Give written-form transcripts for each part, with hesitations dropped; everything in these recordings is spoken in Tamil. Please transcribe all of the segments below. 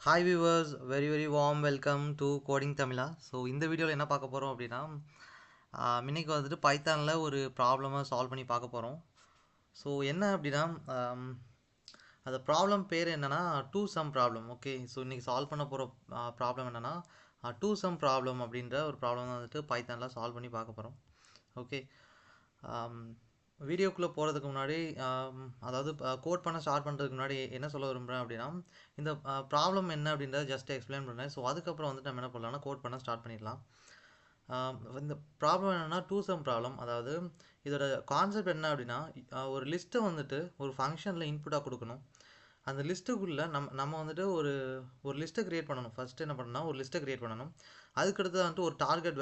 Hi viewers, very warm welcome to coding Tamizha. So இந்த வீடியோவில் என்ன பார்க்க போகிறோம் அப்படின்னா, இன்னைக்கு வந்துட்டு பைத்தானில் ஒரு ப்ராப்ளமை சால்வ் பண்ணி பார்க்க போகிறோம். ஸோ என்ன அப்படின்னா, அந்த ப்ராப்ளம் பேர் என்னென்னா two some problem. Okay, so இன்றைக்கி சால்வ் பண்ண போகிற ப்ராப்ளம் என்னென்னா டூ சம் ப்ராப்ளம் அப்படின்ற ஒரு ப்ராப்ளம் வந்துட்டு பைத்தானில் சால்வ் பண்ணி பார்க்க போகிறோம். ஓகே, வீடியோக்குள்ளே போகிறதுக்கு முன்னாடி அதாவது கோட் பண்ண ஸ்டார்ட் பண்ணுறதுக்கு முன்னாடி என்ன சொல்ல விரும்புகிறேன் அப்படின்னா, இந்த ப்ராப்ளம் என்ன அப்படின்றத ஜஸ்ட் எக்ஸ்பிளைன் பண்ணுறேன். ஸோ அதுக்கப்புறம் வந்துட்டு நம்ம என்ன பண்ணலாம்னா கோட் பண்ண ஸ்டார்ட் பண்ணிடலாம். இந்த ப்ராப்ளம் என்னென்னா டூ சம் ப்ராப்ளம். அதாவது இதோட கான்செப்ட் என்ன அப்படின்னா, ஒரு லிஸ்ட்டை வந்துட்டு ஒரு ஃபங்க்ஷனில் இன்புட்டாக கொடுக்கணும். அந்த லிஸ்ட்டுக்குள்ளே நம்ம வந்துட்டு ஒரு லிஸ்ட்டை க்ரியேட் பண்ணணும். ஃபஸ்ட்டு என்ன பண்ணணும்னா ஒரு லிஸ்ட்டை க்ரியேட் பண்ணணும். அதுக்கடுத்து வந்துட்டு ஒரு டார்கெட்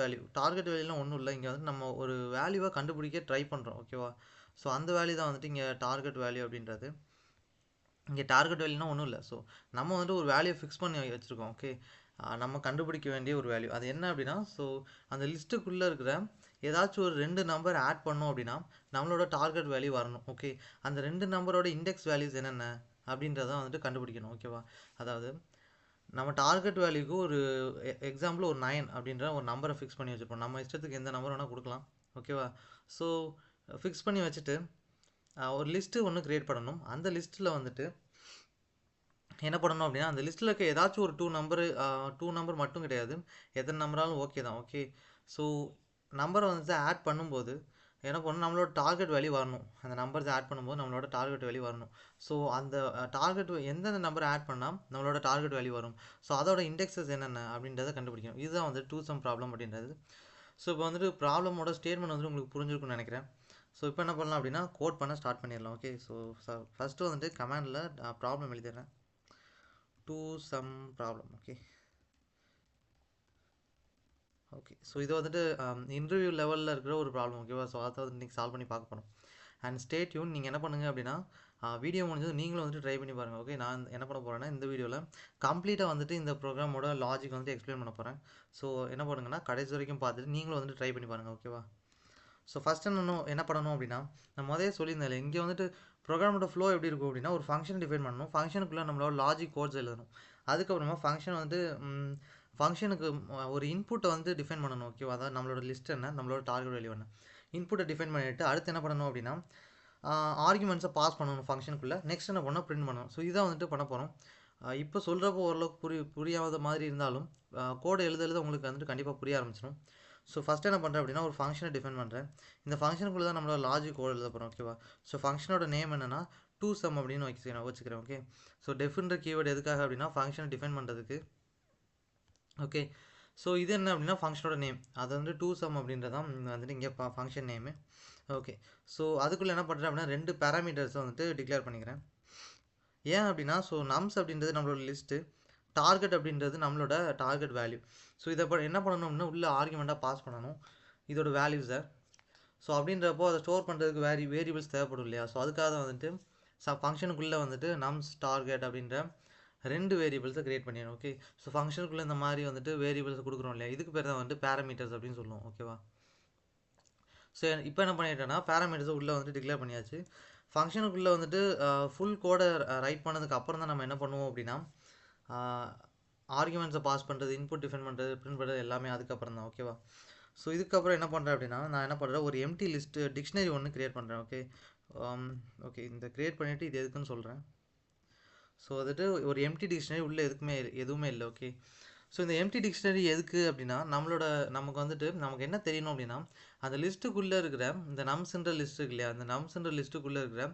வேல்யூலாம் ஒன்றும் இல்லை. இங்கே வந்து நம்ம ஒரு வேல்யூவை கண்டுபிடிக்க ட்ரை பண்ணுறோம். ஓகேவா? ஸோ அந்த வேல்யூ தான் வந்துட்டு இங்கே டார்கெட் வேல்யூ அப்படின்றது. இங்கே டார்கெட் வேல்யூனா ஒன்றும் இல்லை. ஸோ நம்ம வந்துட்டு ஒரு வேல்யூ ஃபிக்ஸ் பண்ணி வச்சுருக்கோம். ஓகே, நம்ம கண்டுபிடிக்க வேண்டிய ஒரு வேல்யூ அது என்ன அப்படின்னா, ஸோ அந்த லிஸ்ட்டுக்குள்ளே இருக்கிற ஏதாச்சும் ஒரு 2 நம்பர் ஆட் பண்ணோம் அப்படின்னா நம்மளோட டார்கெட் வேல்யூ வரணும். ஓகே, அந்த 2 நம்பரோட இண்டெக்ஸ் வேல்யூஸ் என்னென்ன அப்படின்றத வந்துட்டு கண்டுபிடிக்கணும். ஓகேவா? அதாவது நம்ம டார்கெட் வேல்யூக்கு ஒரு எக்ஸாம்பிள் ஒரு 9 அப்படின்ற ஒரு நம்பரை ஃபிக்ஸ் பண்ணி வச்சுருப்போம். நம்ம இஷ்டத்துக்கு எந்த நம்பர் வேணால் கொடுக்கலாம். ஓகேவா? ஸோ ஃபிக்ஸ் பண்ணி வச்சுட்டு ஒரு லிஸ்ட்டு ஒன்று க்ரியேட் பண்ணணும். அந்த லிஸ்ட்டில் வந்துட்டு என்ன பண்ணணும் அப்படின்னா, அந்த லிஸ்ட்டில் இருக்க ஏதாச்சும் ஒரு டூ நம்பர் மட்டும் கிடையாது, எத்தனை நம்பராலும் ஓகே தான். ஓகே, ஸோ நம்பரை வந்துட்டு ஆட் பண்ணும்போது என்ன பண்ணணும், நம்மளோட டார்கெட் வேல்யூ வரணும். அந்த நம்பர்ஸ் ஆட் பண்ணும்போது நம்மளோட டார்கெட் வேல்யூ வரணும். ஸோ அந்த டார்கெட் எந்தெந்த நம்பரை ஆட் பண்ணால் நம்மளோட டார்கெட் வேல்யூ வரும், ஸோ அதோட இண்டெக்ஸஸ் என்னென்ன அப்படின்றத கண்டுபிடிக்கணும். இதுதான் வந்து டூ சம் ப்ராப்ளம் அப்படின்றது. ஸோ இப்போ வந்துட்டு ப்ராப்ளமோட ஸ்டேட்மெண்ட் வந்து உங்களுக்கு புரிஞ்சிருக்குன்னு நினைக்கிறேன். ஸோ இப்போ என்ன பண்ணலாம் அப்படின்னா கோட் பண்ண ஸ்டார்ட் பண்ணிடலாம். ஓகே, ஸோ ஃபஸ்ட்டு வந்துட்டு கமாண்டில் ப்ராப்ளம் எழுதிடுறேன். Do some problem. Okay, so இது வந்துட்டு இன்டர்வியூ லெவலில் இருக்கிற ஒரு ப்ராப்ளம். ஓகேவா? ஸோ அதை வந்து இன்றைக்கி சால்வ் பண்ணி பார்க்க போகிறோம். And stay tune. நீங்கள் என்ன பண்ணுங்கள் அப்படின்னா, வீடியோ முடிஞ்சது நீங்களும் வந்துட்டு ட்ரை பண்ணி பாருங்கள். ஓகே, நான் என்ன பண்ண போகிறேன்னா இந்த வீடியோவில் கம்ப்ளீட்டாக வந்துட்டு இந்த ப்ரோக்ராமோட லாஜிக் வந்துட்டு எக்ஸ்பிளைன் பண்ண போகிறேன். ஸோ என்ன பண்ணுங்கன்னா கடைசி வரைக்கும் பார்த்துட்டு நீங்களும் வந்துட்டு ட்ரை பண்ணி பாருங்கள். ஓகேவா? ஸோ ஃபஸ்ட்டு என்ன பண்ணணும் அப்படின்னா, நான் முதலே சொல்லியிருந்தேன் இங்கே வந்துட்டு ப்ரோக்ராமோட ஃப்ளோ எப்படி இருக்கும் அப்படின்னா, ஒரு ஃபங்க்ஷன் டிஃபைன் பண்ணணும். ஃபங்க்ஷனுக்குள்ளே நம்மளோட லாஜிக் கோட்ஸ் எழுதணும். அதுக்கப்புறமா ஃபங்க்ஷன் வந்து ஃபங்க்ஷனுக்கு ஒரு இன்புட்டை வந்து டிஃபைன் பண்ணணும். ஓகேவா? அதாவது நம்மளோட லிஸ்ட் என்ன, நம்மளோட டார்கெட் வேல்யூ என்ன, இன்புட்டை டிஃபைன் பண்ணிவிட்டு அடுத்து என்ன பண்ணணும் அப்படின்னா ஆர்குமெண்ட்ஸை பாஸ் பண்ணணும் ஃபங்க்ஷனுக்குள்ளே. நெக்ஸ்ட் என்ன பண்ணணும், பிரிண்ட் பண்ணணும். ஸோ இதான் வந்துட்டு பண்ண போகிறோம். இப்போ சொல்கிறப்போ ஓரளவுக்கு புரியாத மாதிரி இருந்தாலும் கோடை எழுத உங்களுக்கு வந்துட்டு கண்டிப்பாக புரிய ஆரம்பிச்சிடும். ஸோ ஃபஸ்ட் என்ன பண்ணுறேன் அப்படின்னா ஒரு ஃபங்க்ஷனை டிஃபைன் பண்ணுறேன். இந்த ஃபங்க்ஷனுக்குள்ளே தான் நம்மளோட லாஜிக் கோட் எழுத போகிறோம். ஓகேவா? ஸோ ஃபங்க்ஷனோட நேம் என்னென்னா டூ சம் அப்படின்னு வச்சுக்கிறேன். ஓகே, ஸோ டெஃபின்ற கீவேர்டு எதுக்காக அப்படின்னா ஃபங்க்ஷனை டிஃபைன் பண்ணுறதுக்கு. ஓகே, ஸோ இது என்ன அப்படின்னா ஃபங்க்ஷனோட நேம், அது வந்து டூ சம் அப்படின்றதான் வந்துட்டு இங்கே ஃபங்க்ஷன் நேமு. ஓகே, ஸோ அதுக்குள்ளே என்ன பண்ணுறேன் அப்படின்னா 2 பேராமீட்டர்ஸை வந்துட்டு டிக்ளேர் பண்ணிக்கிறேன். ஏன் அப்படின்னா, ஸோ நம்ஸ் அப்படின்றது நம்மளோட லிஸ்ட்டு, டார்கெட் அப்படின்றது நம்மளோட டார்கெட் வேல்யூ. ஸோ இதை என்ன பண்ணணும் அப்படின்னா உள்ள ஆர்குமெண்ட்டாக பாஸ் பண்ணணும் இதோட வேல்யூஸை. ஸோ அப்படின்றப்போ அதை ஸ்டோர் பண்ணுறதுக்கு வேரியபிள்ஸ் தேவைப்படும் இல்லையா? ஸோ அதுக்காக தான் வந்துட்டு ஃபங்க்ஷனுக்குள்ளே வந்துட்டு நம்ஸ் டார்கெட் அப்படின்ற 2 வேரியபிள்ஸை க்ரியேட் பண்ணிடணும். ஓகே, ஸோ ஃபங்க்ஷனுக்குள்ளே இந்த மாதிரி வந்துட்டு வேரியபிள்ஸ் கொடுக்குறோம் இல்லையா, இதுக்கு பேர் தான் வந்துட்டு பேராமீட்டர்ஸ் அப்படின்னு சொல்லுவோம். ஓகேவா? ஸோ இப்போ என்ன பண்ணிட்டேன்னா பேராமீட்டர்ஸை உள்ளே வந்துட்டு டிக்ளேர் பண்ணியாச்சு. ஃபங்க்ஷனுக்குள்ளே வந்துட்டு ஃபுல் கோடை ரைட் பண்ணதுக்கு அப்புறம் தான் நம்ம என்ன பண்ணுவோம் அப்படின்னா ஆர்குமெண்ட்ஸை பாஸ் பண்ணுறது, இன்புட் டிஃபைன் பண்ணுறது, பிரிண்ட் பண்ணுறது எல்லாமே அதுக்கப்புறம் தான். ஓகேவா? ஸோ இதுக்கப்புறம் என்ன பண்ணுறேன் அப்படின்னா நான் என்ன பண்ணுறேன், ஒரு எம்டி லிஸ்ட்டு டிக்ஷனரி ஒன்று க்ரியேட் பண்ணுறேன். ஓகே, ஓகே, இந்த க்ரியேட் பண்ணிவிட்டு இது எதுக்குன்னு சொல்கிறேன். ஸோ வந்துட்டு ஒரு எம்டி டிக்ஷனரி உள்ளே எதுவுமே இல்லை. ஓகே, ஸோ இந்த எம்டி டிக்ஷனரி எதுக்கு அப்படின்னா நமக்கு வந்துட்டு நமக்கு என்ன தெரியணும் அப்படின்னா அந்த லிஸ்ட்டுக்குள்ளே இருக்கிற இந்த நம்ஸ்ன்ற லிஸ்ட் இருக்கு இல்லையா, அந்த நம்ஸ்ன்ற லிஸ்ட்டுக்குள்ளே இருக்கிற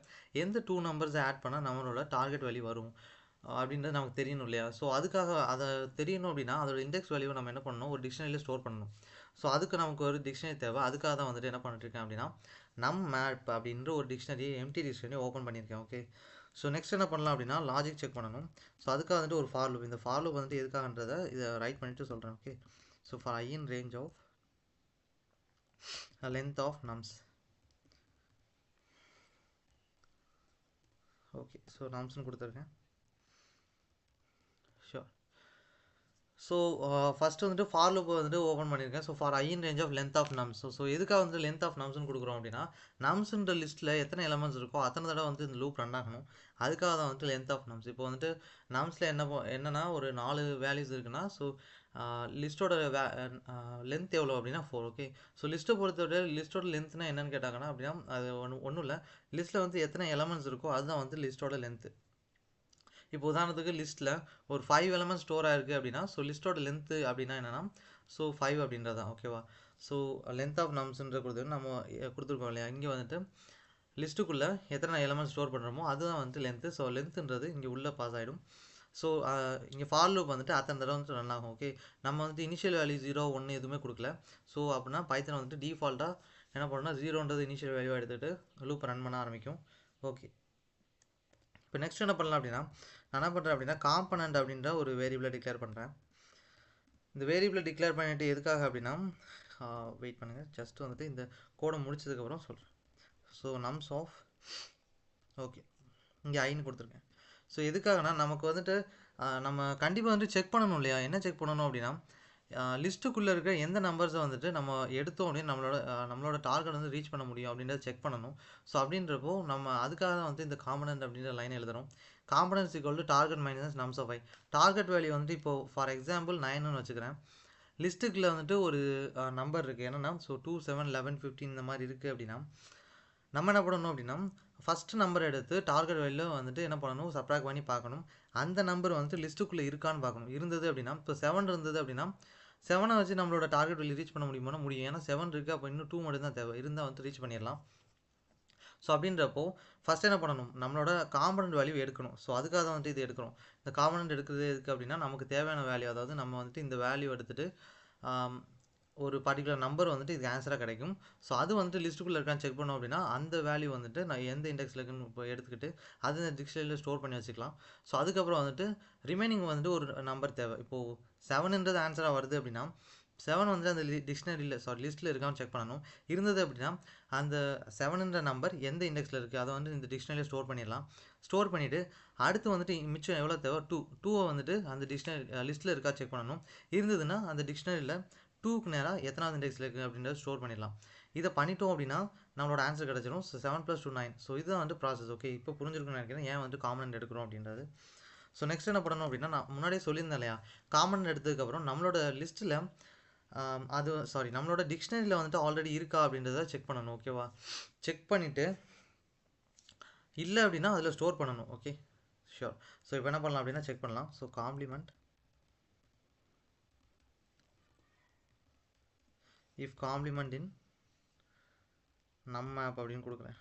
எந்த 2 நம்பர்ஸை ஆட் பண்ணால் நம்மளோட டார்கெட் வேல்யூ வரும் அப்படின்றது நமக்கு தெரியணும் இல்லையா? ஸோ அதுக்காக அதை தெரியணும் அப்படின்னா அதோட இண்டெக்ஸ் வேல்யூவை நம்ம என்ன பண்ணணும், ஒரு டிக்ஷனரியில் ஸ்டோர் பண்ணணும். ஸோ அதுக்கு நமக்கு ஒரு டிக்ஷனரி தேவை. அதுக்காக தான் வந்துட்டு என்ன பண்ணிட்டுருக்கேன் அப்படின்னா மேப் அப்படின்ற ஒரு டிக்ஷனரி எம்டி டிக்ஷனரி ஓப்பன் பண்ணியிருக்கேன். ஓகே, ஸோ நெக்ஸ்ட் என்ன பண்ணலாம் அப்படின்னா லாஜிக் செக் பண்ணணும். ஸோ அதுக்காக வந்துட்டு ஒரு ஃபார் லூப், இந்த ஃபார் லூப் வந்துட்டு எதுக்காகன்றதை இதை ரைட் பண்ணிவிட்டு சொல்கிறேன். Okay, so for i in range of length of nums. Okay, so நம்ஸ்னு கொடுத்துருக்கேன். ஷோர். ஸோ ஃபஸ்ட்டு வந்துட்டு ஃபார் லூப் வந்துட்டு ஓப்பன் பண்ணியிருக்கேன். So for i in range of length of nums. So எதுக்காக வந்து லென்த் ஆஃப் நம்ஸ்னு கொடுக்குறோம் அப்படின்னா, நம்ஸ்ன்ற லிஸ்ட்டில் எத்தனை எலமெண்ட்ஸ் இருக்கோ அத்தனை தடவை வந்து இந்த லூப் ரன் ஆகணும். அதுக்காக தான் வந்துட்டு லென்த் ஆஃப் நம்ஸ். இப்போ வந்துட்டு நம்ஸில் என்னன்னா ஒரு 4 வேல்யூஸ் இருக்குன்னா, ஸோ லிஸ்ட்டோட லென்த் எவ்வளோ அப்படின்னா 4. ஓகே. ஸோ லிஸ்ட்டை பொறுத்தவரை லிஸ்ட்டோட லென்த்னா என்னன்னு கேட்டாங்கன்னா அப்படின்னா, அது ஒன்றும் இல்லை. லிஸ்ட்டில் வந்து எத்தனை எலமெண்ட்ஸ் இருக்கோ அதுதான் வந்து லிஸ்ட்டோட லென்த்து. இப்போ உதாரணத்துக்கு லிஸ்ட்டில் ஒரு 5 எலமெண்ட் ஸ்டோர் ஆயிருக்கு அப்படின்னா, ஸோ லிஸ்ட்டோட லென்த்து அப்படின்னா என்னன்னா, ஸோ 5 அப்படின்றது தான். ஓகேவா. ஸோ லென்த் ஆஃப் நம்ஸ்ன்ற கொடுத்து நம்ம கொடுத்துருக்கோம் இல்லையா, இங்கே வந்துட்டு லிஸ்ட்டுக்குள்ளே எத்தனை எலமெண்ட் ஸ்டோர் பண்ணுறோமோ அதுதான் வந்துட்டு லென்த்து. ஸோ லென்த்துன்றது இங்கே உள்ளே பாஸ் ஆகிடும். ஸோ இங்கே ஃபார் லூப் வந்துட்டு அத்தனை தடவை வந்துட்டு ரன் ஆகும். ஓகே. நம்ம வந்துட்டு இனிஷியல் வேல்யூ 0, 1 எதுவுமே கொடுக்கல. ஸோ அப்படின்னா பைத்தன் வந்துட்டு டிஃபால்ட்டாக என்ன பண்ணணும்னா 0ன்றது இனிஷியல் வேல்யூ எடுத்துகிட்டு லூப் ரன் பண்ண ஆரம்பிக்கும். ஓகே. இப்போ நெக்ஸ்ட் என்ன பண்ணலாம் அப்படின்னா, நான் என்ன பண்ணுறேன் அப்படின்னா காம்பனண்ட் அப்படின்ற ஒரு வேரியபிளை டிக்ளேர் பண்ணுறேன். இந்த வேரியபிளை டிக்ளேர் பண்ணிவிட்டு எதுக்காக அப்படின்னா, வெயிட் பண்ணுங்கள், ஜஸ்ட் வந்துட்டு இந்த கோடை முடிச்சதுக்கப்புறம் சொல்கிறேன். ஸோ நம்ஸ் ஆஃப், ஓகே, இங்கே ஐன்னு கொடுத்துருக்கேன். ஸோ எதுக்காகனா நமக்கு வந்துட்டு நம்ம கண்டிப்பாக வந்து செக் பண்ணணும் இல்லையா. என்ன செக் பண்ணணும் அப்படின்னா, லிஸ்ட்டுக்குள்ளே இருக்க எந்த நம்பர்ஸை வந்துட்டு நம்ம எடுத்தோம் அப்படின்னு நம்மளோட டார்கெட் வந்து ரீச் பண்ண முடியும் அப்படின்றத செக் பண்ணணும். ஸோ அப்படின்றப்போ நம்ம அதுக்காக தான் வந்து இந்த காம்பனண்ட் அப்படின்ற லைன் எழுதுறோம். Components equal to target minus nums of i. Target value வந்துட்டு இப்போ ஃபார் எக்ஸாம்பிள் 9ன்னு வச்சுக்கிறேன். லிஸ்ட்டுக்குள்ளே வந்துட்டு ஒரு நம்பர் இருக்குது. என்னென்னா ஸோ 2, 7, 11, 15 இந்த மாதிரி இருக்குது அப்படின்னா, நம்ம என்ன பண்ணணும் அப்படின்னா, ஃபஸ்ட்டு நம்பர் எடுத்து டார்கெட் வேல்யூ வந்துட்டு என்ன பண்ணணும், சப்ராக்ட் பண்ணி பார்க்கணும். அந்த நம்பர் வந்துட்டு லிஸ்ட்டுக்குள்ளே இருக்கான்னு பார்க்கணும். இருந்தது அப்படின்னா, இப்போ 7 இருந்தது அப்படின்னா 7 வச்சு நம்மளோட டார்கெட் வேல்யூ ரீச் பண்ண முடியுமா? முடியும். ஏன்னா 7 இருக்குது, அப்போ இன்னும் 2 மட்டும் தான் தேவை. இருந்தால் வந்து ரீச் பண்ணிடலாம். ஸோ அப்படின்றப்போ ஃபஸ்ட் என்ன பண்ணணும், நம்மளோட காம்பனண்ட் வேல்யூ எடுக்கணும். ஸோ அதுக்காக தான் வந்துட்டு இது எடுக்கிறோம். இந்த காம்பனண்ட் எடுக்கிறது எதுக்கு அப்படின்னா, நமக்கு தேவையான வேல்யூ, அதாவது நம்ம வந்துட்டு இந்த வேல்யூ எடுத்துகிட்டு ஒரு பர்டிகுலர் நம்பர் வந்துட்டு இதுக்கு ஆன்சராக கிடைக்கும். ஸோ அது வந்துட்டு லிஸ்ட்டுக்குள்ளே இருக்கான்னு செக் பண்ணோம் அப்படின்னா, அந்த வேல்யூ வந்துட்டு நான் எந்த இண்டெக்ஸில் இருக்குன்னு இப்போ எடுத்துக்கிட்டு அது இந்த டிக்ஷனரியில் ஸ்டோர் பண்ணி வச்சுக்கலாம். ஸோ அதுக்கப்புறம் வந்துட்டு ரிமைனிங் வந்துட்டு ஒரு நம்பர் தேவை. இப்போது 7ன்றது ஆன்சராக வருது அப்படின்னா 7 வந்து அந்த லிஸ்ட்டில் இருக்கான்னு செக் பண்ணணும். இருந்தது அப்படின்னா அந்த 7ன்ற நம்பர் எந்த இண்டெக்ஸில் இருக்குது அதை வந்து இந்த டிக்ஷனரியில் ஸ்டோர் பண்ணிடலாம். ஸ்டோர் பண்ணிவிட்டு அடுத்து வந்துட்டு மிச்சம் எவ்வளோ தேவை 2வை வந்துட்டு அந்த லிஸ்ட்டில் இருக்கா செக் பண்ணணும். இருந்ததுன்னா அந்த டிக்ஷனரியில் 2க்கு நேராக எத்தனாவது இண்டெக்ஸில் இருக்குது அப்படின்றத ஸ்டோர் பண்ணிடலாம். இதை பண்ணிட்டோம் அப்படின்னா நம்மளோட ஆன்சர் கிடச்சிடும். ஸோ 7 + 2 9. ஸோ இதுதான் வந்து ப்ராசஸ். ஓகே. இப்போ புரிஞ்சிருக்குன்னு நினைக்கிறேன் ஏன் வந்து காம்பனண்ட் எடுக்கிறோம் அப்படின்றது. ஸோ நெக்ஸ்ட் என்ன பண்ணணும் அப்படின்னா, நான் முன்னாடியே சொல்லியிருந்தேன் இல்லையா, காம்பனண்ட் எடுத்ததுக்கப்புறம் நம்மளோட லிஸ்ட்டில் நம்மளோட டிக்ஷனரியில் வந்துட்டு ஆல்ரெடி இருக்கா அப்படின்றத செக் பண்ணணும். ஓகேவா. செக் பண்ணிவிட்டு இல்லை அப்படின்னா அதில் ஸ்டோர் பண்ணணும். Okay, sure. ஸோ இப்போ என்ன பண்ணலாம் அப்படின்னா செக் பண்ணலாம். So complement if complement in nummap அப்படின்னு கொடுக்குறேன்.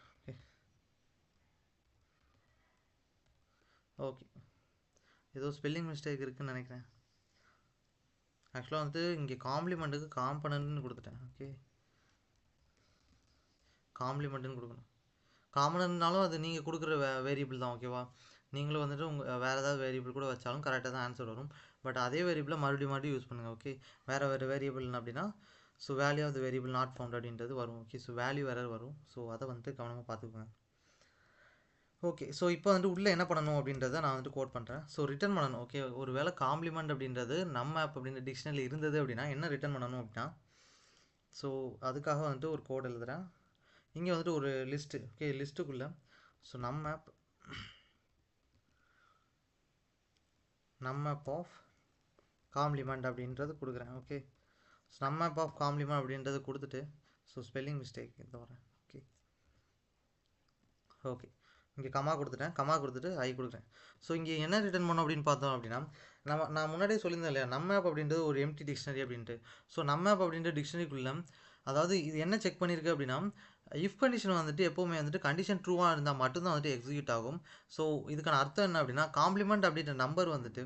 ஓகே, ஏதோ ஸ்பெல்லிங் மிஸ்டேக் இருக்குதுன்னு நினைக்கிறேன். ஆக்சுவலாக வந்து இங்கே காம்ப்ளிமெண்ட்டுக்கு காம்பனண்ட்னு கொடுத்துட்டேன். ஓகே, காம்ப்ளிமெண்ட்டுன்னு கொடுக்கணும். காம்பனண்ட்னாலும் அது நீங்கள் கொடுக்குற வேரியபிள் தான். ஓகேவா. நீங்களும் வந்துட்டு வேறு ஏதாவது வேரியபிள் கூட வச்சாலும் கரெக்டாக தான் ஆன்சர் வரும். பட் அதே வேரியபிளை மறுபடியும் யூஸ் பண்ணுங்கள். ஓகே. வேறு வேரியபிள் அப்படின்னா so value of the variable not found அப்படின்றது வரும். ஓகே. ஸோ வேல்யூ எரர் வரும். ஸோ அதை வந்துட்டு கவனமாக பார்த்துக்குவேன். ஓகே. ஸோ இப்போ வந்துட்டு உள்ளே என்ன பண்ணணும் அப்படின்றத நான் வந்துட்டு கோட் பண்ணுறேன். ஸோ ரிட்டர்ன் பண்ணணும். ஓகே. ஒரு வேளை காம்ப்ளிமெண்ட் அப்படின்றது nummap அப்படின்ற டிக்ஷனரியில் இருந்தது அப்படின்னா என்ன ரிட்டர்ன் பண்ணணும் அப்படின்னா, ஸோ அதுக்காக வந்துட்டு ஒரு கோட் எழுதுகிறேன். இங்கே வந்துட்டு ஒரு லிஸ்ட்டு. ஓகே. லிஸ்ட்டுக்குள்ளே ஸோ nummap ஆஃப் காம்ப்ளிமெண்ட் அப்படின்றது கொடுக்குறேன். Okay. So nummap of complement அப்படின்றது கொடுத்துட்டு ஸோ ஸ்பெல்லிங் மிஸ்டேக் இந்த வரேன். ஓகே. ஓகே, இங்கே கமா கொடுத்துட்டேன். கமா கொடுத்துட்டு ஐ கொடுக்குறேன். ஸோ இங்கே என்ன ரிட்டர்ன் பண்ணோம் அப்படின்னு பார்த்தோம் அப்படின்னா, நான் முன்னாடியே சொல்லியிருந்தேன் இல்லையா, nummap அப்படின்றது ஒரு எம்டி டிக்ஷனரி அப்படின்ட்டு. ஸோ nummap அப்படின்ற டிக்ஷனரிக்குள்ளே அதாவது இது என்ன செக் பண்ணியிருக்கு அப்படின்னா, இஃப் கண்டிஷன் வந்துட்டு எப்போவுமே வந்துட்டு கண்டிஷன் ட்ரூவாக இருந்தால் மட்டும்தான் வந்துட்டு எக்ஸிக்யூட் ஆகும். ஸோ இதுக்கான அர்த்தம் என்ன அப்படின்னா, காம்ப்ளிமெண்ட் அப்படின்ற நம்பர் வந்துட்டு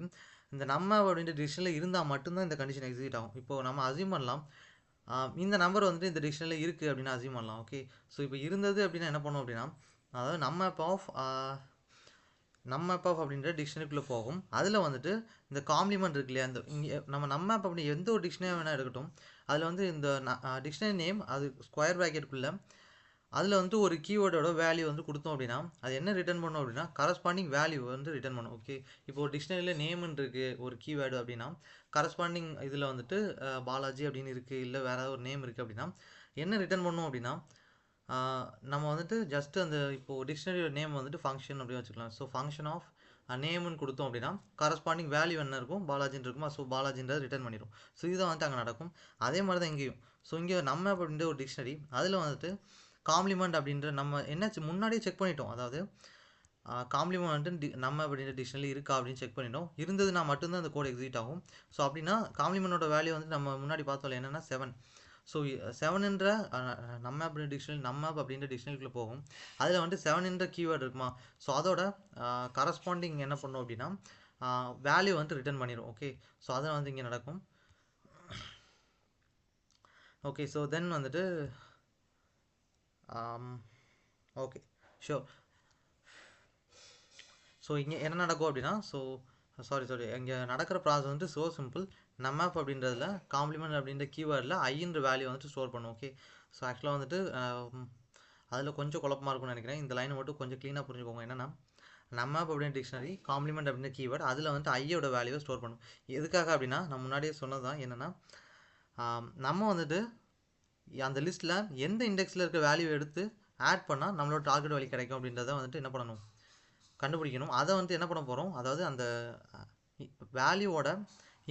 இந்த nummap அப்படின்ற டிக்ஷனரியில் இருந்தால் மட்டும்தான் இந்த கண்டிஷன் எக்ஸிக்யூட் ஆகும். இப்போது நம்ம அசியூம் பண்ணலாம் இந்த நம்பர் வந்துட்டு இந்த டிக்ஷனரியில் இருக்குது அப்படின்னு அசியூம் பண்ணலாம். ஓகே. ஸோ இப்போ இருந்தது அப்படின்னா என்ன பண்ணோம் அப்படின்னா, அதாவது nummap ஆஃப் அப்படின்ற டிக்ஷனரிக்குள்ளே போகும். அதில் வந்துட்டு இந்த காம்ப்ளிமெண்ட் இருக்கு இல்லையா, இந்த இங்கே நம்ம nummap அப்படி எந்த ஒரு டிக்ஷனரி வேணால் இருக்கட்டும், அதில் வந்து இந்த டிக்ஷனரி நேம் அது ஸ்கொயர் ப்ராக்கெட்டுக்குள்ளே அதில் வந்துட்டு ஒரு கீவேர்டோட வேல்யூ வந்து கொடுத்தோம் அப்படின்னா அது என்ன ரிட்டர்ன் பண்ணோம் அப்படின்னா கரஸ்பாண்டிங் வேல்யூ வந்து ரிட்டர்ன் பண்ணும். ஓகே, இப்போ ஒரு டிக்ஷனரியில் நேம்னு இருக்குது ஒரு கீவேர்டு அப்படின்னா கரஸ்பாண்டிங் இதில் வந்துட்டு பாலாஜி அப்படின்னு இருக்குது, இல்லை வேறு ஏதாவது ஒரு நேம் இருக்குது அப்படின்னா என்ன ரிட்டர்ன் பண்ணோம் அப்படின்னா நம்ம வந்துட்டு ஜஸ்ட் அந்த இப்போது டிக்ஷனரியோட நேம் வந்துட்டு ஃபங்க்ஷன் அப்படின்னு வச்சுக்கலாம். ஸோ ஃபங்க்ஷன் ஆஃப் நேம்னு கொடுத்தோம் அப்படின்னா கரஸ்பாண்டிங் வேல்யூ என்ன இருக்கும், பாலாஜின்னு இருக்குமா, ஸோ பாலாஜின்றதை ரிட்டர்ன் பண்ணிடும். ஸோ இதுதான் வந்துட்டு அங்கே நடக்கும். அதே மாதிரி தான் இங்கேயும். ஸோ இங்கே நம்ம அப்படின்ற ஒரு டிக்ஷனரி அதில் வந்துட்டு காம்ப்ளிமெண்ட் அப்படின்ற நம்ம என்ன முன்னாடியே செக் பண்ணிட்டோம். அதாவது காம்ப்ளிமெண்ட் நம்ம அப்படின்ற டிக்ஷனரி இருக்கா அப்படின்னு செக் பண்ணிட்டோம். இருந்ததுன்னா மட்டும்தான் அந்த கோட் எக்ஸிக்யூட் ஆகும். ஸோ அப்படின்னா காம்ப்ளிமெண்டோட வேல்யூ வந்து நம்ம முன்னாடி பார்த்தோம் என்னென்னா 7. ஸோ 7ன்ற நம்ம அப்படின்ற டிக்ஷனரி அப்படின்ற டிக்ஷனரிக்குள்ளே போகும். அதில் வந்துட்டு 7ன்ற கீவேர்டு இருக்குமா, ஸோ அதோட கரஸ்பாண்டிங் என்ன பண்ணும் அப்படின்னா வேல்யூ வந்து ரிட்டர்ன் பண்ணிடும். ஓகே, ஸோ அதை வந்து இங்கே நடக்கும். ஓகே, ஸோ தென் வந்துட்டு ஓகே ஷோர். ஸோ இங்கே என்ன நடக்கும் அப்படின்னா சாரி இங்கே நடக்கிற ப்ராசஸ் வந்து ஸோ சிம்பிள். நம்மாப் அப்படின்றதுல காம்ப்ளிமெண்ட் அப்படின்ற கீவேர்டில் ஐன்ற வேல்யூ வந்துட்டு ஸ்டோர் பண்ணும். ஓகே, ஸோ ஆக்சுவலாக வந்துட்டு அதில் கொஞ்சம் குழப்பமாக இருக்கும்னு நினைக்கிறேன். இந்த லைனை மட்டும் கொஞ்சம் க்ளீனாக புரிஞ்சுக்கோங்க. என்னென்னா நம்மாப் அப்படின்ற டிக்ஷனரி காம்ப்ளிமெண்ட் அப்படின்ற கீவேர்டு அதில் வந்துட்டு ஐயோட வேல்யூவை ஸ்டோர் பண்ணும். எதுக்காக அப்படின்னா நான் முன்னாடியே சொன்னது தான் என்னென்னா நம்ம வந்துட்டு அந்த லிஸ்ட்டில் எந்த இண்டெக்ஸில் இருக்க வேல்யூ எடுத்து ஆட் பண்ணால் நம்மளோட டார்கெட் வேல்யூ கிடைக்கும் அப்படின்றத வந்துட்டு என்ன பண்ணணும், கண்டுபிடிக்கணும். அதை வந்து என்ன பண்ண போகிறோம், அதாவது அந்த வேல்யூவோட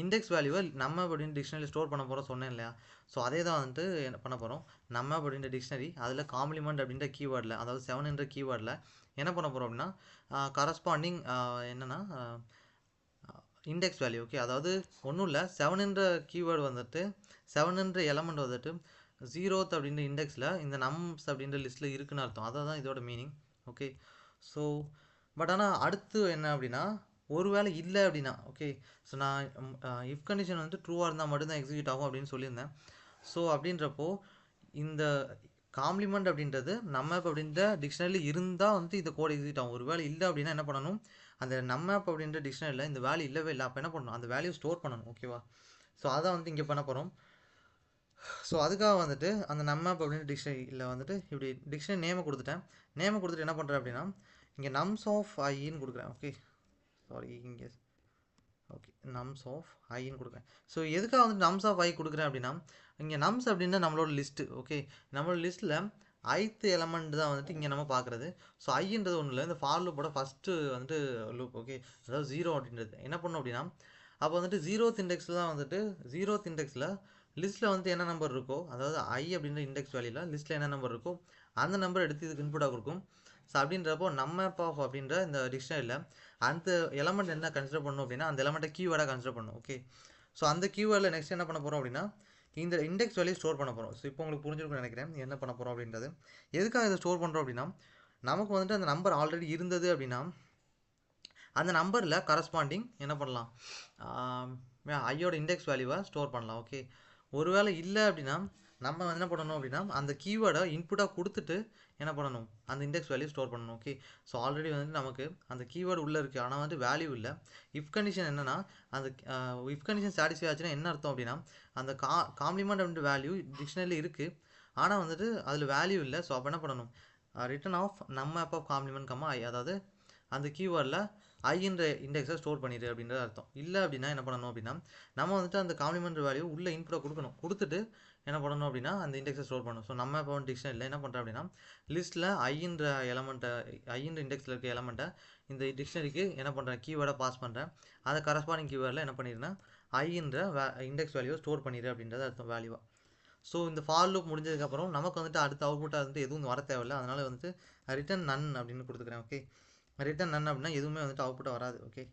இண்டெக்ஸ் வேல்யூவை நம்ம அப்படின்ற டிக்ஷனரி ஸ்டோர் பண்ண போகிறோம் சொன்னேன் இல்லையா. ஸோ அதே தான் வந்துட்டு என்ன பண்ண போகிறோம், நம்ம அப்படின்ற டிக்ஷனரி அதில் காம்ப்ளிமெண்ட் அப்படின்ற கீவேர்டில், அதாவது 7ன்ற கீவேர்டில் என்ன பண்ண போகிறோம் அப்படின்னா கரஸ்பாண்டிங் என்னென்னா இண்டெக்ஸ் வேல்யூ. ஓகே, அதாவது ஒன்றும் இல்லை, 7ன்ற கீவேர்டு வந்துட்டு 7ன்ற எலமெண்ட் வந்துட்டு 0th அப்படின்ற இண்டெக்ஸில் இந்த நம்ஸ் அப்படின்ற லிஸ்ட்டில் இருக்குன்னு அர்த்தம். அதை தான் இதோட மீனிங். ஓகே, ஸோ பட் ஆனால் அடுத்து என்ன அப்படின்னா ஒருவேளை இல்லை அப்படின்னா ஓகே, ஸோ நான் இஃப் கண்டிஷன் வந்து ட்ரூவாக இருந்தால் மட்டும்தான் எக்ஸிக்யூட் ஆகும் அப்படின்னு சொல்லியிருந்தேன். ஸோ அப்படின்றப்போ இந்த காம்ப்ளிமெண்ட் அப்படின்றது நம்ம அப்படின்ற டிக்ஷனரியில் இருந்தால் வந்து இந்த கோட் எக்ஸிக்யூட் ஆகும். ஒருவேளை இல்லை அப்படின்னா என்ன பண்ணணும், அந்த நம்ம அப்படின்ற டிக்ஷனரியில் இந்த வேல்யூ இல்லவே இல்லை, அப்போ என்ன பண்ணணும், அந்த வேல்யூ ஸ்டோர் பண்ணணும். ஓகேவா, ஸோ அதான் வந்து இங்கே பண்ண போகிறோம். ஸோ அதுக்காக வந்துட்டு அந்த நம்ம அப்படின்ற டிக்ஷனரியில் வந்துட்டு இப்படி டிக்ஷனரி நேமை கொடுத்துட்டு என்ன பண்ணுறேன் அப்படின்னா இங்கே நம்ஸ் ஆஃப் ஐன்னு கொடுக்குறேன். ஓகே, சாரி இங்கே ஓகே நம்ஸ் ஆஃப் ஐன்னு கொடுக்குறேன். ஸோ எதுக்காக வந்து நம்ஸ் ஆஃப் ஐ கொடுக்குறேன் அப்படின்னா இங்கே நம்ஸ் அப்படின்னா நம்மளோட லிஸ்ட்டு. ஓகே, நம்மளோட லிஸ்ட்டில் ஐத் எலமெண்ட் தான் வந்துட்டு இங்கே நம்ம பார்க்குறது. ஸோ ஐன்றது ஒன்றும் இல்லை, இந்த ஃபார் லூப்போட ஃபஸ்ட்டு வந்துட்டு லூப். ஓகே, அதாவது 0 அப்படின்றது என்ன பண்ணும் அப்படின்னா அப்போ வந்துட்டு 0th இண்டெக்ஸில் தான் வந்துட்டு 0th இண்டெக்ஸில் லிஸ்ட்டில் வந்து என்ன நம்பர் இருக்கோ, அதாவது ஐ அப்படின்ற இண்டெக்ஸ் வேல்யூவில் லிஸ்ட்டில் என்ன நம்பர் இருக்கோ அந்த நம்பர் எடுத்து இதுக்கு இன்புட்டாக கொடுக்கும். ஸோ அப்படின்றப்போ நம்ம ஆஃப் அப்படின்ற இந்த டிக்ஷனரியில் அந்த எலமெண்ட் என்ன கன்சிடர் பண்ணணும் அப்படின்னா அந்த எலமெண்ட்டை கீவேர்டாக கன்சிடர் பண்ணணும். ஓகே, ஸோ அந்த கீவேர்டில் நெக்ஸ்ட் என்ன பண்ண போகிறோம் அப்படின்னா இந்த இண்டெக்ஸ் வேல்யூ ஸ்டோர் பண்ண போகிறோம். ஸோ இப்போ உங்களுக்கு புரிஞ்சிருக்கும்னு நினைக்கிறேன் என்ன பண்ண போகிறோம் அப்படின்றது. எதுக்காக இதை ஸ்டோர் பண்ணுறோம் அப்படின்னா நமக்கு வந்துட்டு அந்த நம்பர் ஆல்ரெடி இருந்தது அப்படின்னா அந்த நம்பரில் கரஸ்பாண்டிங் என்ன பண்ணலாம், ஐயோட இண்டெக்ஸ் வேல்யூவை ஸ்டோர் பண்ணலாம். ஓகே, ஒருவேளை இல்லை அப்படின்னா நம்ம என்ன பண்ணணும் அப்படின்னா அந்த கீவேர்டை இன்புட்டாக கொடுத்துட்டு என்ன பண்ணணும், அந்த இண்டெக்ஸ் வேல்யூ ஸ்டோர் பண்ணணும். ஓகே, ஸோ ஆல்ரெடி வந்துட்டு நமக்கு அந்த கீவேர்டு உள்ளே இருக்குது, ஆனால் வந்து வேல்யூ இல்லை. இஃப் கண்டிஷன் என்னென்னா அந்த இஃப் கண்டிஷன் சாட்டிஸ்ஃபை ஆச்சுன்னா என்ன அர்த்தம் அப்படின்னா அந்த காம்ப்ளிமெண்ட் அப்படின்ற வேல்யூ டிக்ஷனரியில் இருக்குது, ஆனால் வந்துட்டு அதில் வேல்யூ இல்லை. ஸோ அப்போ என்ன பண்ணணும், ரிட்டன் ஆஃப் நம்ம ஆப் ஆஃப் காம்ப்ளிமெண்ட் கம்மா ஐ, அதாவது அந்த கீவேர்டில் ஐன்ற இண்டெக்ஸை ஸ்டோர் பண்ணிடு அப்படின்றது அர்த்தம். இல்லை அப்படின்னா என்ன பண்ணணும் அப்படின்னா நம்ம வந்துட்டு அந்த காம்ப்ளிமெண்ட் வேல்யூ உள்ள இன்புட்டை கொடுத்துட்டு என்ன பண்ணணும் அப்படின்னா அந்த இண்டெக்ஸை ஸ்டோர் பண்ணணும். ஸோ நம்ம இப்போ டிக்ஷனரியில் என்ன பண்ணுறேன் அப்படின்னா லிஸ்ட்டில் ஐன்ற எலமெண்ட்டை ஐன்ற இண்டெக்ஸில் இருக்க எலமெண்ட்டை இந்த டிக்ஷனரிக்கு என்ன பண்ணுறேன் கீவேர்டை பாஸ் பண்ணுறேன். அதை கரஸ்பாண்டிங் கீவேர்டில் என்ன பண்ணிடுறேன் ஐன்ற இண்டெக்ஸ் வேல்யூவை ஸ்டோர் பண்ணிடு அப்படின்றது அர்த்தம் வேல்யூவாக. ஸோ இந்த ஃபார் லூப் முடிஞ்சதுக்கப்புறம் நமக்கு வந்துட்டு அடுத்த அவுட்புட்டாக வந்துட்டு எதுவும் வர தேவையில்லை. அதனால் வந்துட்டு ரிட்டன் நன் அப்படின்னு கொடுத்துக்கிறேன். ஓகே, ரிட்டன் நன் அப்படின்னா எதுவுமே வந்துட்டு அவுட்புட்டாக வராது. ஓகே,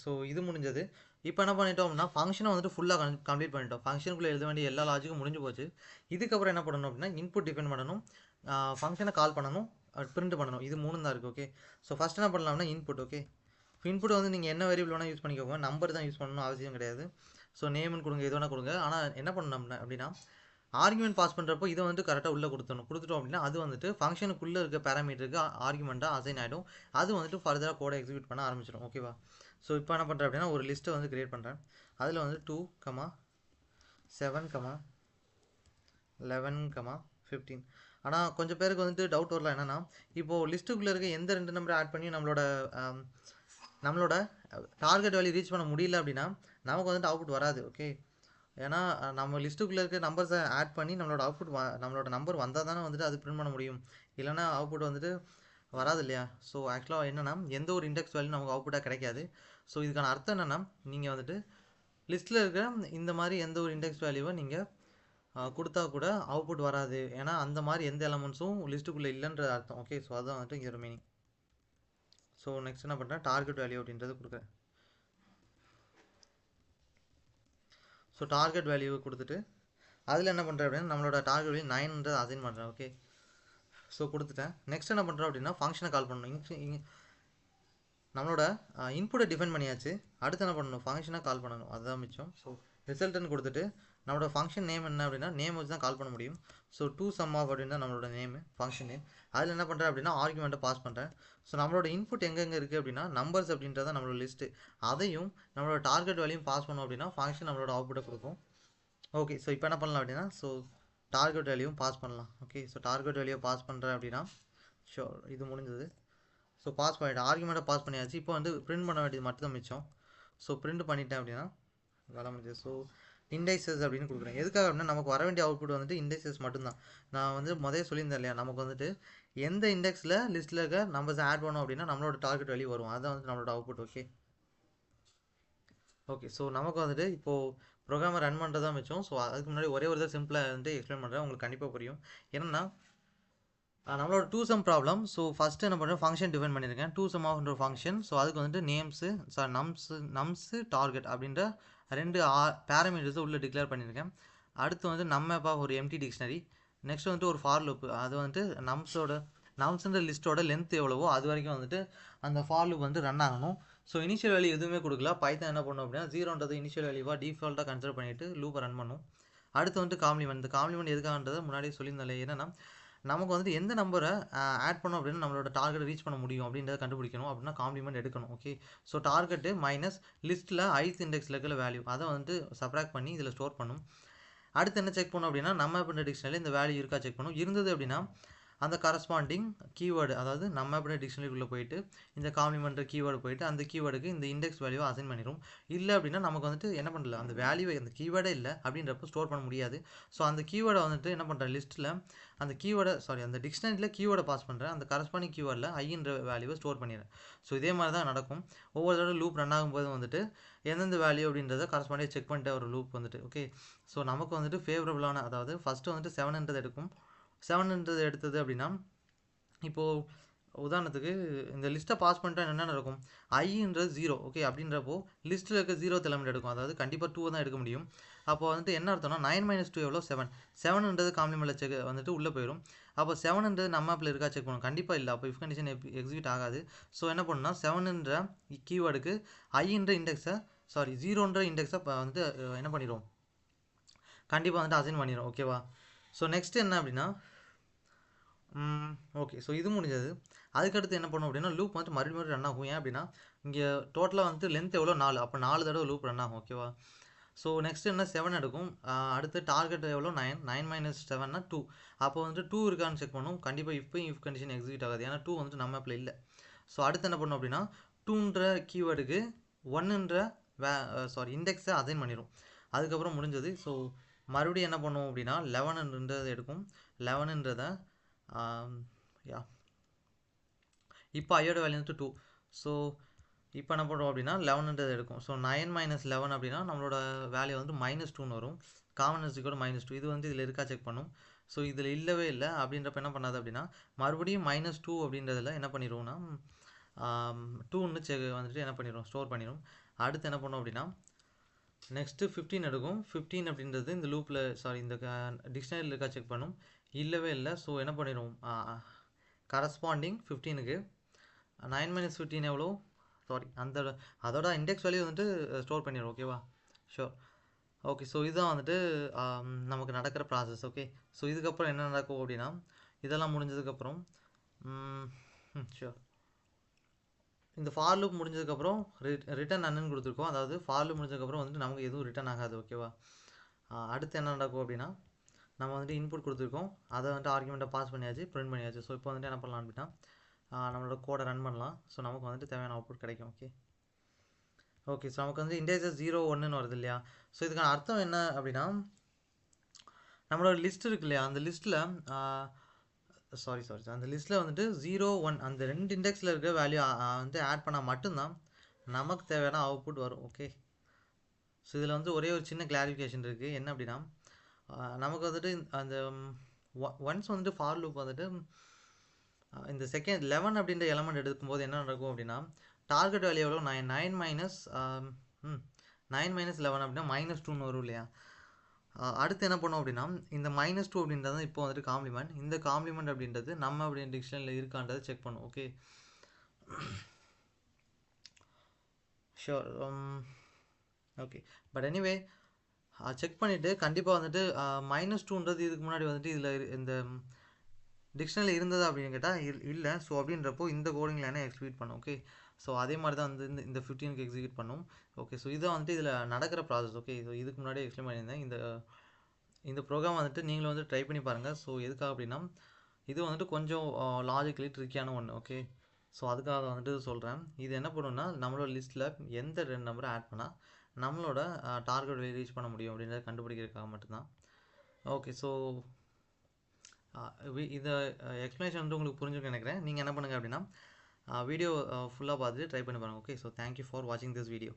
ஸோ இது முடிஞ்சது. இப்போ என்ன பண்ணிட்டோம் அப்படின்னா ஃபங்க்ஷனை வந்துட்டு ஃபுல்லாக கம்ப்ளீட் பண்ணிட்டோம். ஃபங்க்ஷனுக்குள்ளே எழுத வேண்டிய எல்லா லாஜிக்கும் முடிஞ்சு போச்சு. இதுக்கப்புறம் என்ன பண்ணணும் அப்படின்னா இன்புட் டிஃபைன் பண்ணணும், ஃபங்க்ஷனை கால் பண்ணணும், பிரிண்ட் பண்ணணும். இது 3 தான் இருக்குது. ஓகே, ஸோ ஃபஸ்ட் என்ன பண்ணலாம்னா இன்புட். ஓகே, இன்புட் வந்து நீங்கள் என்ன வேரியபிள் வேணால் யூஸ் பண்ணிக்கோங்க, நம்பர் தான் யூஸ் பண்ணணும் அவசியம் கிடையாது. ஸோ நேம்னு கொடுங்க, எது வேணால் கொடுங்க. ஆனால் என்ன பண்ணணும் அப்படின்னா ஆர்குமெண்ட் பாஸ் பண்ணுறப்போ இதை வந்துட்டு கரெக்டாக உள்ளே கொடுத்துட்டோம் அப்படின்னா அது வந்துட்டு ஃபங்க்ஷனுக்குள்ளே இருக்க பேராமீட்டருக்கு ஆர்குமெண்ட்டாக அசைன் ஆகிடும். அது வந்துட்டு ஃபர்தராக கோடை எக்ஸிக்யூட் பண்ண ஆரம்பிச்சிடும். ஓகேவா, ஸோ இப்போ என்ன பண்ணுறேன் அப்படின்னா ஒரு லிஸ்ட்டை வந்து க்ரியேட் பண்ணுறேன். அதில் வந்து 2, 7, 11,15. ஆனால் கொஞ்சம் பேருக்கு வந்துட்டு டவுட் வரலாம் என்னென்னா, இப்போது லிஸ்ட்டுக்குள்ளே இருக்க எந்த 2 நம்பரை ஆட் பண்ணி நம்மளோட டார்கெட் வேல்யூ ரீச் பண்ண முடியல அப்படின்னா நமக்கு வந்துட்டு அவுட்புட் வராது. ஓகே, ஏன்னா நம்ம லிஸ்ட்டுக்குள்ளே இருக்க நம்பர்ஸை ஆட் பண்ணி நம்மளோட நம்பர் வந்தால் தானே வந்துட்டு அது பிரிண்ட் பண்ண முடியும். இல்லைனா அவுட்புட் வந்துட்டு வராது இல்லையா. ஸோ ஆக்சுவலாக என்னென்னா, எந்த ஒரு இண்டெக்ஸ் வேல்யூ நமக்கு அவுட்புட்டாக கிடைக்காது. ஸோ இதுக்கான அர்த்தம் என்னென்னா, நீங்கள் வந்துட்டு லிஸ்ட்டில் இருக்க இந்த மாதிரி எந்த ஒரு இண்டெக்ஸ் வேல்யூவை நீங்கள் கொடுத்தா கூட அவுட்புட் வராது. ஏன்னா அந்த மாதிரி எந்த எலமெண்ட்ஸும் லிஸ்ட்டுக்குள்ளே இல்லைன்ற அர்த்தம். ஓகே, ஸோ அதுதான் வந்துட்டு இங்கே ஒரு மீனிங். ஸோ நெக்ஸ்ட் என்ன பண்ணுறேன், டார்கெட் வேல்யூ அப்படின்றது கொடுக்குறேன். ஸோ டார்கெட் வேல்யூ கொடுத்துட்டு அதில் என்ன பண்ணுறேன் அப்படின்னா நம்மளோட டார்கெட் வேல்யூ 9 அசைன் பண்ணுறேன். ஓகே, ஸோ கொடுத்துட்டேன். நெக்ஸ்ட் என்ன பண்ணுறோம் அப்படின்னா ஃபங்க்ஷனை கால் பண்ணணும். நம்மளோட இன்புட்டை டிஃபைன் பண்ணியாச்சு. அடுத்து என்ன பண்ணணும், ஃபங்க்ஷனாக கால் பண்ணணும். அதுதான் மிச்சம். ஸோ ரிசல்ட்டுன்னு கொடுத்துட்டு நம்மளோட ஃபங்க்ஷன் நேம் என்ன அப்படின்னா நேம் வச்சு தான் கால் பண்ண முடியும். ஸோ sum of அப்படின்னு தான் நம்மளோட நேமு, ஃபங்க்ஷன் நேம். அதில் என்ன பண்ணுறேன் அப்படின்னா ஆர்குமெண்ட்டை பாஸ் பண்ணுறேன். ஸோ நம்மளோட இன்புட் எங்கெங்கே இருக்குது அப்படின்னா நம்பர்ஸ் அப்படின்றத நம்மளோட லிஸ்ட்டு, அதையும் நம்மளோட டார்கெட் வேல்யூயும் பாஸ் பண்ணோம் அப்படின்னா ஃபங்க்ஷன் நம்மளோட அவுட்புட்டை கொடுக்கும். ஓகே, ஸோ இப்போ என்ன பண்ணலாம் அப்படின்னா ஸோ டார்கெட் வேல்யூவும் பாஸ் பண்ணலாம். ஓகே, ஸோ டார்கெட் வேல்யூவை பாஸ் பண்ணுறேன் அப்படின்னா ஷோர் இது முடிஞ்சது. ஸோ பாஸ் பண்ணிவிட்டேன், ஆர்குமெண்ட்டை பாஸ் பண்ணியாச்சு. இப்போ வந்து பிரிண்ட் பண்ண வேண்டியது மட்டும் தான் மிச்சம். ஸோ பிரிண்ட் பண்ணிட்டேன் அப்படின்னா வேலை முடிஞ்சது. ஸோ இண்டெக்ஸஸ் அப்படின்னு கொடுக்குறேன். எதுக்காக அப்படின்னா நமக்கு வர வேண்டிய அவுட்புட் வந்துட்டு இண்டெக்ஸஸ் மட்டும்தான். நான் வந்து முதல்ல சொல்லியிருந்தேன் இல்லையா, நமக்கு வந்துட்டு எந்த இண்டெக்ஸில் லிஸ்ட்டில் இருக்க நம்பர்ஸ் ஆட் பண்ணோம் அப்படின்னா நம்மளோட டார்கெட் வேல்யூ வரும். அதுதான் வந்து நம்மளோட அவுட்புட். ஓகே, ஸோ நமக்கு வந்துட்டு இப்போது ப்ரோக்ராமை ரன் பண்ணுறது தான் மிச்சம். ஸோ அதுக்கு முன்னாடி ஒரே ஒரு சிம்பிளாக வந்து எக்ஸ்பிளைன் பண்ணுறேன், உங்களுக்கு கண்டிப்பாக புரியும். என்னென்னா நம்மளோட sum ப்ராப்ளம். ஸோ ஃபஸ்ட்டு என்ன பண்ணுறேன், ஃபங்க்ஷன் டிஃபைன் பண்ணியிருக்கேன். sum of ஒரு ஃபங்க்ஷன். ஸோ அதுக்கு வந்துட்டு நம்ஸு டார்கெட் அப்படின்ற 2 பேராமீட்டர்ஸை உள்ளே டிக்ளேர் பண்ணியிருக்கேன். அடுத்து வந்து நம்மப்பா ஒரு எம்டி டிக்ஷனரி. நெக்ஸ்ட் வந்துட்டு ஒரு ஃபார் லூப். அது வந்துட்டு நம்ஸ்ன்ற லிஸ்ட்டோட லென்த் எவ்வளவோ அது வரைக்கும் வந்துட்டு அந்த ஃபார் லூப் வந்து ரன் ஆகணும். ஸோ இனிஷியல் வேல்யூ எதுவுமே கொடுக்கல. பைத்தான் என்ன பண்ணும் அப்படின்னா 0ன்றது இனிஷியல் வேல்யூவாக டிஃபால்ட்டாக கன்சிடர் பண்ணிவிட்டு லூப்பை ரன் பண்ணும். அடுத்து வந்துட்டு காம்ப்ளிமெண்ட். இந்த காம்ப்ளிமெண்ட் எதுக்காகன்றதை முன்னாடியே சொல்லியிருந்தாலே, என்னென்னா நமக்கு வந்துட்டு எந்த நம்பரை ஆட் பண்ணோம் அப்படின்னு நம்மளோட டார்கெட் ரீச் பண்ண முடியும் அப்படின்றத கண்டுபிடிக்கணும். அப்படின்னா காம்ப்ளிமெண்ட் எடுக்கணும். ஓகே, ஸோ டார்கெட்டு மைனஸ் லிஸ்ட்டில் ith இண்டெக்ஸில் இருக்கிற வேல்யூ அதை வந்து சப்ராக்ட் பண்ணி இதில் ஸ்டோர் பண்ணும். அடுத்து என்ன செக் பண்ணோம் அப்படின்னா நம்ம அப்படின்ற டிக்ஷனரியில் இந்த வேல்யூ இருக்கா செக் பண்ணும். இருந்தது அப்படின்னா அந்த கரஸ்பாண்டிங் கீவேர்டு, அதாவது நம்ம அப்படின்ற டிக்ஷனரிக்குள்ளே போயிட்டு இந்த காம்ப்ளிமெண்ட் கீவேர்டு போயிட்டு அந்த கீவேர்டுக்கு இந்த இண்டெக்ஸ் வேல்யூவை அசைன் பண்ணிடும். இல்லை அப்படின்னா நமக்கு வந்துட்டு என்ன பண்ணல, அந்த வேல்யூவை அந்த கீவேர்டே இல்லை அப்படின்றப்ப ஸ்டோர் பண்ண முடியாது. ஸோ அந்த கீவேர்டை வந்துட்டு என்ன பண்ணுறேன், லிஸ்ட்டில் அந்த டிக்ஷனரியில் கீவேர்டை பாஸ் பண்ணுறேன். அந்த கரஸ்பாண்டிங் கீவேர்டில் ஐன்ற வேல்யூவை ஸ்டோர் பண்ணிடுறேன். ஸோ இதே மாதிரி தான் நடக்கும். ஒவ்வொரு தடவை லூப் ரன் ஆகும்போது வந்துட்டு எந்தெந்த வேல்யூ அப்படின்றத கரஸ்பாண்டிங் செக் பண்ணிட்டு ஒரு லூப் வந்துட்டு. ஓகே, ஸோ நமக்கு வந்துட்டு ஃபேவரபுளான, அதாவது ஃபஸ்ட்டு வந்துட்டு 7ன்றது எடுக்கும். 7ன்றது எடுத்தது அப்படின்னா இப்போது உதாரணத்துக்கு இந்த லிஸ்ட்டை பாஸ் பண்ணிட்டா என்ன நடக்கும், ஐன்றது 0. ஓகே, அப்படின்றப்போ லிஸ்ட்டில் இருக்க 0th எலமெண்ட் எடுக்கும். அதாவது கண்டிப்பாக 2 தான் எடுக்க முடியும். அப்போ வந்துட்டு என்ன அர்த்தம்னா 9 - 2 எவ்வளோ, 7. 7ன்றது காம்ப்ளிமெண்ட்டில் செக் வந்துட்டு உள்ளே போயிடும். அப்போ 7ன்றது நம்ம ஆப்பில் இருக்கா செக் பண்ணணும். கண்டிப்பாக இல்லை. அப்போ இஃப் கண்டிஷன் எக்ஸிக்யூட் ஆகாது. ஸோ என்ன பண்ணணும்னா 7ன்ற கீவேர்டுக்கு ஐன்ற இண்டெக்ஸை 0ன்ற இண்டெக்ஸை வந்துட்டு என்ன பண்ணிடும், கண்டிப்பாக வந்துட்டு அசைன் பண்ணிடும். ஓகேவா. ஸோ நெக்ஸ்ட் என்ன அப்படின்னா ஓகே, ஸோ இது முடிஞ்சது. அதுக்கடுத்து என்ன பண்ணும் அப்படின்னா லூப் வந்துட்டு மறுபடியும் ரன் ஆகும். ஏன் அப்படின்னா இங்கே டோட்டலாக வந்துட்டு லென்த் எவ்வளோ 4, அப்போ 4 தடவை லூப் ரன் ஆகும். ஓகேவா. ஸோ நெக்ஸ்ட் என்ன 7 எடுக்கும். அடுத்து டார்கெட் எவ்வளோ 9, 9 - 7னா 2. அப்போ வந்துட்டு 2 இருக்கான்னு செக் பண்ணும். கண்டிப்பாக இஃப் கண்டிஷன் எக்ஸிக்யூட் ஆகாது, ஏன்னா 2 வந்துட்டு நம்ம ஆப்பில் இல்லை. ஸோ அடுத்து என்ன பண்ணும் அப்படின்னா 2ன்ற கீவேர்டுக்கு 1ன்ற இண்டெக்ஸை அசைன் பண்ணிடும். அதுக்கப்புறம் முடிஞ்சது. ஸோ மறுபடியும் என்ன பண்ணுவோம் அப்படின்னா 11ன்றதை எடுக்கும். 11ன்றதை இப்போ ஐயோட வேல்யூ வந்து 2. ஸோ இப்போ என்ன பண்ணுறோம் அப்படின்னா 11ன்றது எடுக்கும். ஸோ 9 - 11 அப்படின்னா நம்மளோட வேல்யூ வந்து -2ன்னு வரும். காமன் கூட -2. இது வந்து இதில் இருக்கா செக் பண்ணும். ஸோ இதில் இல்லவே இல்லை அப்படின்றப்ப என்ன பண்ணாது அப்படின்னா மறுபடியும் -2 அப்படின்றதில் என்ன பண்ணிடுவோம்னா 2ன்னு வந்துட்டு என்ன பண்ணிடும், ஸ்டோர் பண்ணிடும். அடுத்து என்ன பண்ணோம் அப்படின்னா நெக்ஸ்ட்டு 15 எடுக்கும். 15 அப்படின்றது இந்த லூப்பில் இந்த டிக்ஷனரியில் இருக்கா செக் பண்ணும். இல்லவே இல்லை. ஸோ என்ன பண்ணிடும், கரஸ்பாண்டிங் 15க்கு 9 - 15 எவ்வளோ, அதோட இண்டெக்ஸ் வேல்யூ வந்துட்டு ஸ்டோர் பண்ணிடும். ஓகேவா. ஷோர். ஓகே, ஸோ இதுதான் வந்துட்டு நமக்கு நடக்கிற ப்ராசஸ். ஓகே, ஸோ இதுக்கப்புறம் என்ன நடக்கும் அப்படின்னா இதெல்லாம் முடிஞ்சதுக்கப்புறம் ஷோர் இந்த ஃபார் லூப் முடிஞ்சதுக்கப்புறம் ரிட்டர்ன் நன்னு கொடுத்துருக்கோம். அதாவது ஃபார் லூப் முடிஞ்சதுக்கப்புறம் வந்துட்டு நமக்கு எதுவும் ரிட்டர்ன் ஆகாது. ஓகேவா. அடுத்து என்ன நடக்கும் அப்படின்னா நம்ம வந்துட்டு இன்புட் கொடுத்துருக்கோம், அதை வந்துட்டு ஆர்குமெண்ட்டை பாஸ் பண்ணியாச்சு, பிரிண்ட் பண்ணியாச்சு. ஸோ இப்போ வந்துட்டு என்ன பண்ணலாம் அப்படின்னா நம்மளோட கோடை ரன் பண்ணலாம். ஸோ நமக்கு வந்துட்டு தேவையான அவுட்புட் கிடைக்கும். ஓகே ஸோ நமக்கு வந்து இண்டீஜர் 0 1ன்னு வருது இல்லையா? ஸோ இதுக்கான அர்த்தம் என்ன அப்படின்னா, நம்மளோட லிஸ்ட் இருக்கு இல்லையா, அந்த லிஸ்ட்டில் அந்த லிஸ்ட்டில் வந்துட்டு 0 1 அந்த 2 இண்டெக்ஸில் இருக்க வேல்யூ வந்து ஆட் பண்ணால் மட்டும்தான் நமக்கு தேவையான அவுட்புட் வரும். ஓகே ஸோ இதில் வந்து ஒரே ஒரு சின்ன கிளாரிஃபிகேஷன் இருக்குது. என்ன அப்படின்னா நமக்கு வந்துட்டு அந்த ஒன்ஸ் வந்துட்டு ஃபார் லூப் வந்துட்டு இந்த செகண்ட் 11 அப்படின்ற எலமெண்ட் எடுக்கும்போது என்ன நடக்கும் அப்படின்னா, டார்கெட் வேல்யூ எவ்வளோ 9 மைனஸ் 11 அப்படின்னா -2ன்னு வரும் இல்லையா? அடுத்து என்ன பண்ணோம் அப்படின்னா, இந்த -2 அப்படின்றது இப்போ வந்துட்டு காம்ப்ளிமெண்ட். இந்த காம்ப்ளிமெண்ட் அப்படின்றது நம்ம அப்படின்ற டிக்ஷனரியில் இருக்கான்றதை செக் பண்ணும். Okay sure. Okay but anyway check பண்ணிவிட்டு கண்டிப்பாக வந்துட்டு -2ன்றது இதுக்கு முன்னாடி வந்துட்டு இதில் இந்த டிக்ஷனரியில் இருந்தது அப்படின்னு கேட்டால் இல்லை. ஸோ அப்படின்றப்போ இந்த கோடிங் லைனை எக்ஸிக்யூட் பண்ணும். ஓகே ஸோ அதே மாதிரி தான் வந்து இந்த 15க்கு எக்ஸிக்யூட் பண்ணும். ஓகே ஸோ இதை வந்துட்டு இதில் நடக்கிற ப்ராசஸ். ஓகே ஸோ இதுக்கு முன்னாடி எக்ஸ்பிளைன் பண்ணியிருந்தேன். இந்த ப்ரோக்ராம் வந்துட்டு நீங்களும் வந்து ட்ரை பண்ணி பாருங்கள். ஸோ எதுக்காக அப்படின்னா இது வந்துட்டு கொஞ்சம் லாஜிக்கலி ட்ரிக்கியான ஒன்று. ஓகே ஸோ அதுக்காக வந்துட்டு சொல்கிறேன். இது என்ன பண்ணுன்னா நம்மளோட லிஸ்ட்டில் எந்த 2 நம்பரை ஆட் பண்ணால் நம்மளோட டார்கெட் வேல்யூ ரீச் பண்ண முடியும் அப்படின்றத கண்டுபிடிக்கிறதுக்காக மட்டும்தான். ஓகே ஸோ இந்த எக்ஸ்ப்ளனேஷன் வந்து உங்களுக்கு புரிஞ்சுன்னு நினைக்கிறேன். நீங்கள் என்ன பண்ணுங்கள் அப்படின்னா வீடியோ ஃபுல்லாக பார்த்துட்டு ட்ரை பண்ணி பாருங்கள். ஓகே ஸோ தேங்க்யூ ஃபார் வாட்சிங் திஸ் வீடியோ.